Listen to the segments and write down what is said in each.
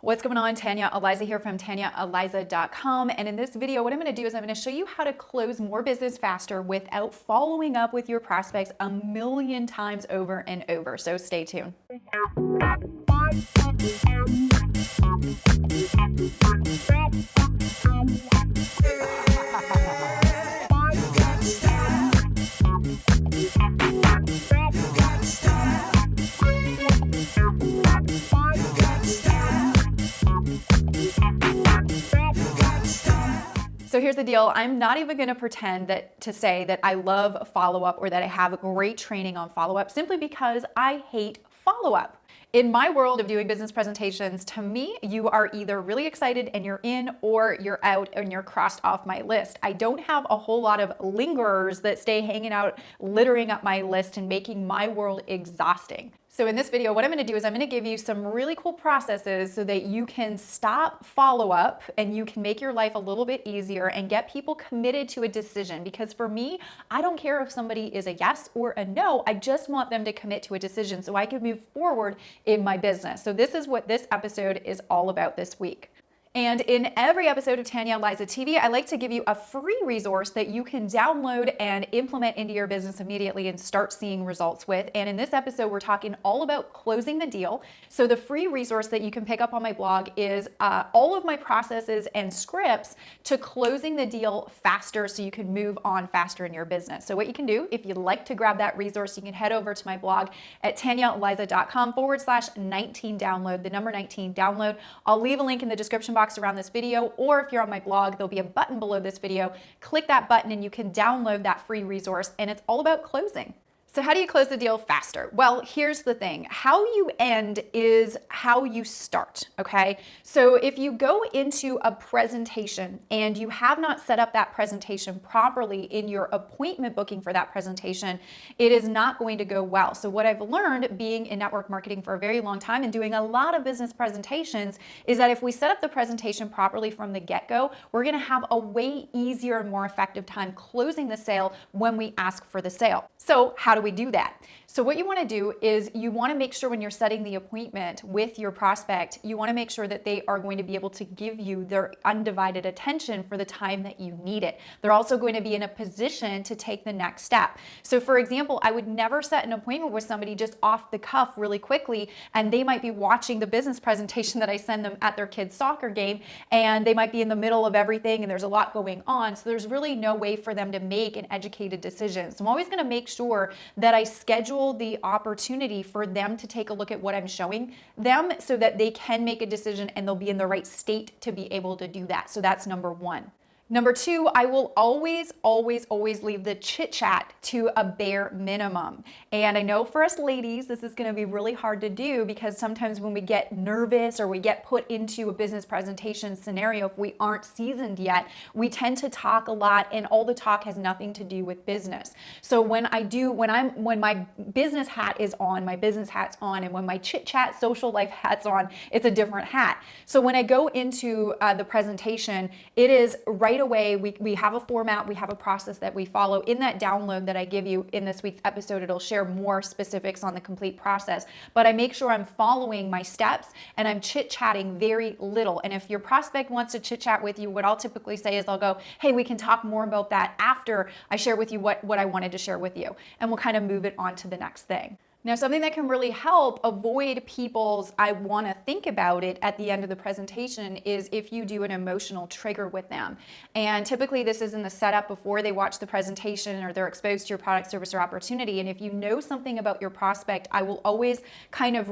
What's going on? Tanya Eliza here from TanyaEliza.com. And in this video, what I'm going to do is I'm going to show you how to close more business faster without following up with your prospects a million times over and over. So stay tuned. So here's the deal. I'm not even going to pretend to say that I love follow-up or that I have great training on follow-up simply because I hate follow-up. In my world of doing business presentations, to me, you are either really excited and you're in, or you're out and you're crossed off my list. I don't have a whole lot of lingerers that stay hanging out, littering up my list and making my world exhausting. So in this video, what I'm going to do is I'm going to give you some really cool processes so that you can stop follow-up and you can make your life a little bit easier and get people committed to a decision. Because for me, I don't care if somebody is a yes or a no. I just want them to commit to a decision so I can move forward in my business. So this is what this episode is all about this week. And in every episode of Tanya Eliza TV, I like to give you a free resource that you can download and implement into your business immediately and start seeing results with. And in this episode, we're talking all about closing the deal. So the free resource that you can pick up on my blog is all of my processes and scripts to closing the deal faster so you can move on faster in your business. So what you can do, if you'd like to grab that resource, you can head over to my blog at TanyaEliza.com/19 download, the number 19 download. I'll leave a link in the description box around this video, or if you're on my blog, there'll be a button below this video. Click that button and you can download that free resource, and it's all about closing. So how do you close the deal faster? Well, here's the thing. How you end is how you start, okay? So if you go into a presentation and you have not set up that presentation properly in your appointment booking for that presentation, it is not going to go well. So what I've learned being in network marketing for a very long time and doing a lot of business presentations is that if we set up the presentation properly from the get-go, we're gonna have a way easier and more effective time closing the sale when we ask for the sale. So how do we do that? So what you want to do is you want to make sure when you're setting the appointment with your prospect, you want to make sure that they are going to be able to give you their undivided attention for the time that you need it. They're also going to be in a position to take the next step. So for example, I would never set an appointment with somebody just off the cuff really quickly, and they might be watching the business presentation that I send them at their kid's soccer game, and they might be in the middle of everything and there's a lot going on. So there's really no way for them to make an educated decision. So I'm always going to make sure that I schedule the opportunity for them to take a look at what I'm showing them so that they can make a decision and they'll be in the right state to be able to do that. So that's number one. Number two, I will always leave the chit chat to a bare minimum. And I know for us ladies, this is going to be really hard to do because sometimes when we get nervous or we get put into a business presentation scenario, if we aren't seasoned yet, we tend to talk a lot, and all the talk has nothing to do with business. So when my business hat is on, my business hat's on, and when my chit chat social life hat's on, it's a different hat. So when I go into the presentation, it is right away, we have a format, we have a process that we follow. In that download that I give you in this week's episode, it'll share more specifics on the complete process, but I make sure I'm following my steps and I'm chit-chatting very little. And if your prospect wants to chit-chat with you, what I'll typically say is I'll go, hey, we can talk more about that after I share with you what I wanted to share with you. And we'll kind of move it on to the next thing. Now, something that can really help avoid people's I want to think about it at the end of the presentation is if you do an emotional trigger with them. And typically this is in the setup before they watch the presentation or they're exposed to your product, service, or opportunity. And if you know something about your prospect, I will always kind of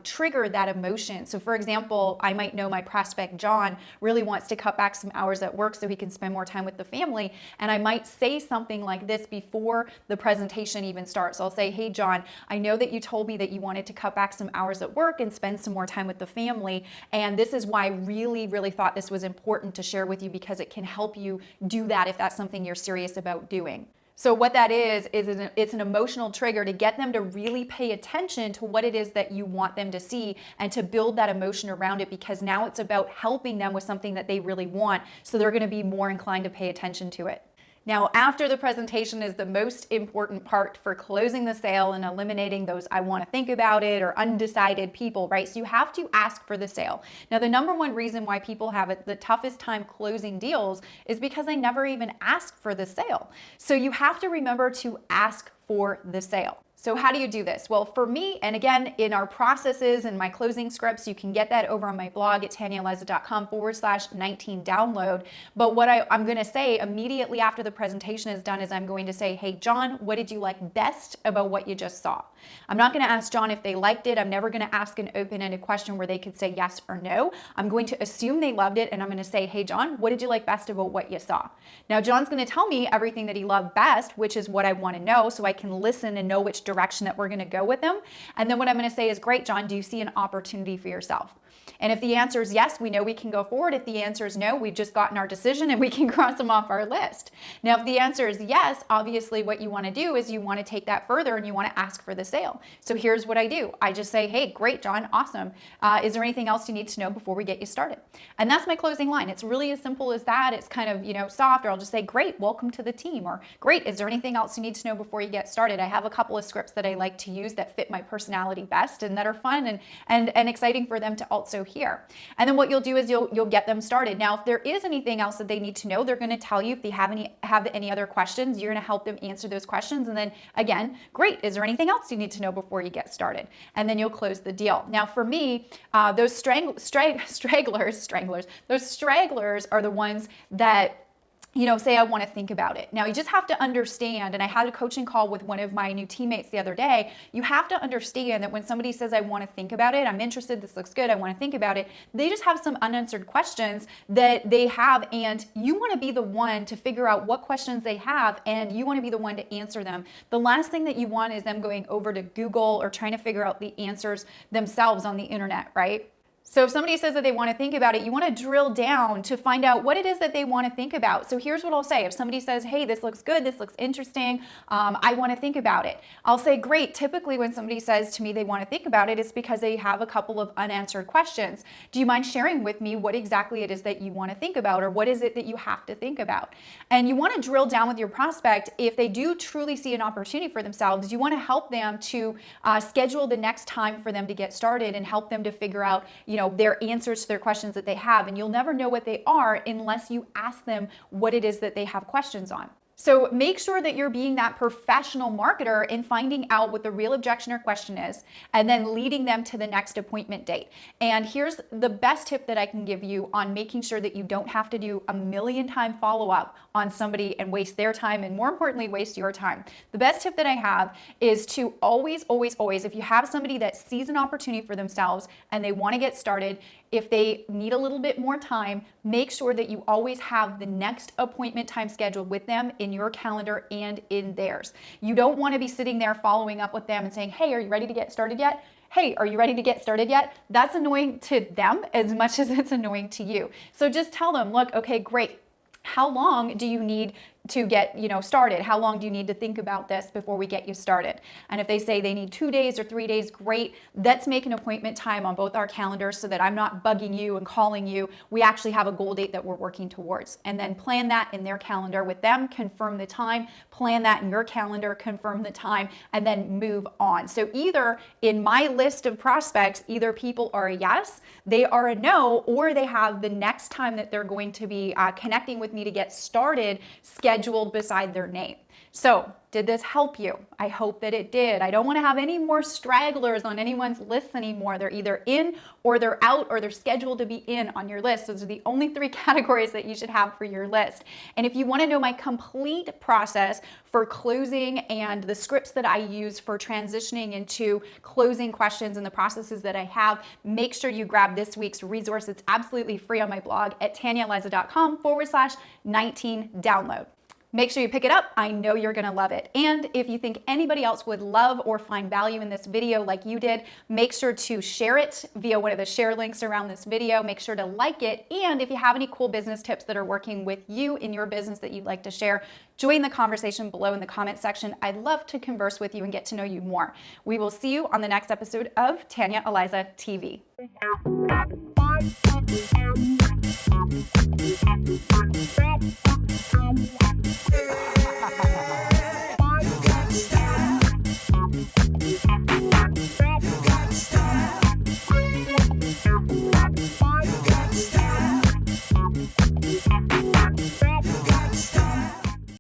trigger that emotion. So for example, I might know my prospect, John, really wants to cut back some hours at work so he can spend more time with the family. And I might say something like this before the presentation even starts. I'll say, hey, John, I know that you told me that you wanted to cut back some hours at work and spend some more time with the family. And this is why I really thought this was important to share with you because it can help you do that if that's something you're serious about doing. So what that is it's an emotional trigger to get them to really pay attention to what it is that you want them to see and to build that emotion around it, because now it's about helping them with something that they really want. So they're going to be more inclined to pay attention to it. Now, after the presentation is the most important part for closing the sale and eliminating those I want to think about it or undecided people, right? So you have to ask for the sale. Now, the number one reason why people have the toughest time closing deals is because they never even ask for the sale. So you have to remember to ask for the sale. So how do you do this? Well, for me, and again, in our processes and my closing scripts, you can get that over on my blog at tanyaliza.com/19download. But what I'm going to say immediately after the presentation is done is I'm going to say, hey, John, what did you like best about what you just saw? I'm not going to ask John if they liked it. I'm never going to ask an open-ended question where they could say yes or no. I'm going to assume they loved it, and I'm going to say, hey, John, what did you like best about what you saw? Now, John's going to tell me everything that he loved best, which is what I want to know, so I can listen and know which direction that we're going to go with them. And then what I'm going to say is, great, John, do you see an opportunity for yourself? And if the answer is yes, we know we can go forward. If the answer is no, we've just gotten our decision and we can cross them off our list. Now, if the answer is yes, obviously what you want to do is you want to take that further and you want to ask for the sale. So here's what I do. I just say, hey, great, John, awesome. Is there anything else you need to know before we get you started? And that's my closing line. It's really as simple as that. It's kind of, soft, or I'll just say, great, welcome to the team, or great, is there anything else you need to know before you get started? I have a couple of scripts that I like to use that fit my personality best and that are fun and exciting for them to also hear. And then what you'll do is you'll get them started. Now, if there is anything else that they need to know, they're going to tell you. If they have any other questions, you're going to help them answer those questions. And then again, great, is there anything else you need to know before you get started? And then you'll close the deal. Now, for me, those stragglers are the ones that say I want to think about it. Now, you just have to understand, and I had a coaching call with one of my new teammates the other day, you have to understand that when somebody says, I want to think about it, I'm interested, this looks good, I want to think about it, they just have some unanswered questions that they have, and you want to be the one to figure out what questions they have, and you want to be the one to answer them. The last thing that you want is them going over to Google or trying to figure out the answers themselves on the internet, right? So if somebody says that they want to think about it, you want to drill down to find out what it is that they want to think about. So here's what I'll say. If somebody says, hey, this looks good, this looks interesting, I want to think about it, I'll say, great. Typically when somebody says to me they want to think about it, it's because they have a couple of unanswered questions. Do you mind sharing with me what exactly it is that you want to think about, or what is it that you have to think about? And you want to drill down with your prospect. If they do truly see an opportunity for themselves, you want to help them to schedule the next time for them to get started and help them to figure out, their answers to their questions that they have. And you'll never know what they are unless you ask them what it is that they have questions on. So make sure that you're being that professional marketer in finding out what the real objection or question is, and then leading them to the next appointment date. And here's the best tip that I can give you on making sure that you don't have to do a million-time follow-up on somebody and waste their time, and more importantly, waste your time. The best tip that I have is to always, if you have somebody that sees an opportunity for themselves and they want to get started, if they need a little bit more time, make sure that you always have the next appointment time scheduled with them in your calendar and in theirs. You don't want to be sitting there following up with them and saying, hey, are you ready to get started yet? Hey, are you ready to get started yet? That's annoying to them as much as it's annoying to you. So just tell them, look, okay, great. How long do you need to get started? How long do you need to think about this before we get you started? And if they say they need 2 days or 3 days, great. Let's make an appointment time on both our calendars so that I'm not bugging you and calling you. We actually have a goal date that we're working towards. And then plan that in their calendar with them, confirm the time, plan that in your calendar, confirm the time, and then move on. So either in my list of prospects, either people are a yes, they are a no, or they have the next time that they're going to be connecting with me to get started scheduled beside their name. So did this help you? I hope that it did. I don't want to have any more stragglers on anyone's list anymore. They're either in or they're out or they're scheduled to be in on your list. Those are the only 3 categories that you should have for your list. And if you want to know my complete process for closing and the scripts that I use for transitioning into closing questions and the processes that I have, make sure you grab this week's resource. It's absolutely free on my blog at tanyaliza.com/19download. Make sure you pick it up. I know you're going to love it. And if you think anybody else would love or find value in this video like you did, make sure to share it via one of the share links around this video. Make sure to like it. And if you have any cool business tips that are working with you in your business that you'd like to share, join the conversation below in the comment section. I'd love to converse with you and get to know you more. We will see you on the next episode of Tanya Eliza TV.